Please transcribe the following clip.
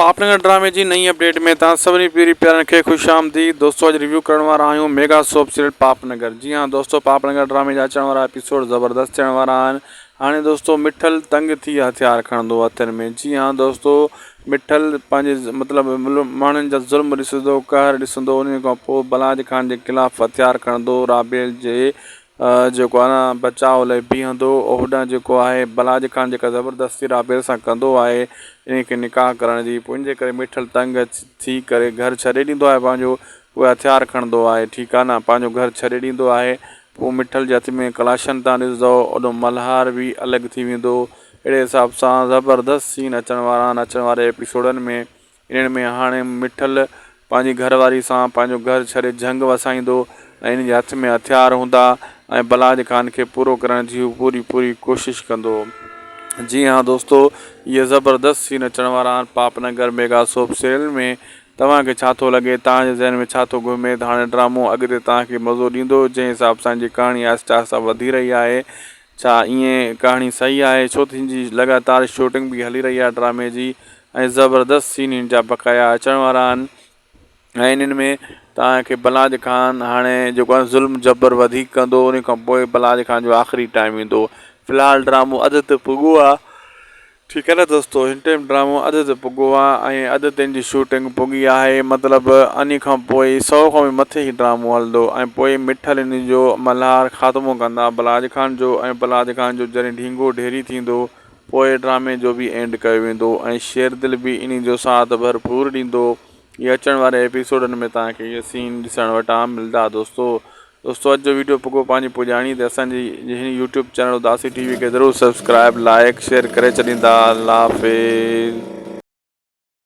पापनगर ड्रामे जी नई अपडेट में तव्हां सभिनी पीरी प्यारनि खे ख़ुशि आमदीद। दोस्तों अॼु रिव्यू करण वारा आहियूं मेगा सोप सीरियल पापनगर। जी हाँ दोस्तों, पापनगर ड्रामे जा अचण वारा एपिसोड ज़बरदस्त थियण वारा आहिनि। हाणे दोस्तों मिठल तंग थी हथियार खणंदो हथनि में। जी हाँ दोस्तों, मिठल पंहिंजे मतिलबु माण्हुनि जा ज़ुल्म ॾिसंदो, कहर ॾिसंदो, उन खां पोइ बलाज खान जे ख़िलाफ़ु हथियार खणंदो, राबेल जे जेको आहे न बचाव लाइ बीहंदो। होॾां जेको आहे बलाज खान जेका ज़बरदस्ती राबेल सां कंदो आहे इन खे निकाह करण जी, पोइ इनजे करे मिठल तंग थी करे घर छॾे ॾींदो आहे पंहिंजो, उहो हथियार खणंदो आहे। ठीकु आहे न, पंहिंजो घर छॾे ॾींदो आहे। पोइ मिठल जे हथ में कलाशन तव्हां ॾिसंदव, ओॾो मल्हार बि अलॻि थी वेंदो। अहिड़े हिसाब सां ज़बरदस्त सीन अचण वारा आहिनि अचण वारे एपिसोडनि में। इन्हनि में हाणे मिठल पंहिंजी घरवारी सां पंहिंजो घर छॾे जंग वसाईंदो ऐं इन जे हथ में हथियार हूंदा ऐं बलाज खान खे पूरो करण जी पूरी कोशिशि कंदो। जी हाँ दोस्तों, ये ज़बरदस्त सीन अचण वारा आहिनि पापनगर मेगा सोप सीरियल में। तव्हांखे छा थो लॻे, तव्हांजे ज़हन में छा थो घुमे त हाणे ड्रामो अॻिते तव्हांखे मज़ो ॾींदो जंहिं हिसाब सां जी कहाणी आहिस्ते आहिस्ते वधी रही आहे? छा ईअं कहाणी सही आहे? छो त हिनजी लगातार शूटिंग बि हली रही आहे ड्रामे जी ऐं ज़बरदस्त सीन हिन जा बक़ाया अचण वारा आहिनि। ऐं इन्हनि में तव्हांखे बलाज खान हाणे जेको आहे ज़ुल्म जबर वधीक कंदो, उन खां पोइ बलाज खान जो आख़िरी टाइम ईंदो। फ़िलहालु ड्रामो अध ते पुॻो आहे। ठीकु आहे न दोस्तों, हिन टाइम ड्रामो अध ते पुॻो आहे ऐं अध ते जी शूटिंग पुॻी आहे। मतिलबु इन खां पोइ 100 खां बि मथे ई ड्रामो हलंदो ऐं पोइ मिठल इन जो मल्हार ख़ात्मो कंदा बलाज खान जो, ऐं बलाज खान जो जॾहिं ढींगो ढेरी थींदो पोइ ड्रामे जो बि एंड कयो वेंदो ऐं शेरदिल बि इन जो साथ भरपूर ॾींदो। ये अचण वारे एपिसोडनि में तव्हांखे इहे सीन ॾिसण वटां मिलंदा। दोस्तों अॼु जो वीडियो पुॻो पंहिंजी पुॼाणी त असांजी हिन यूट्यूब चैनल उदासी टीवी खे ज़रूरु सब्सक्राइब लाइक शेयर करे छॾींदा। अल्लाह हाफ़िज़।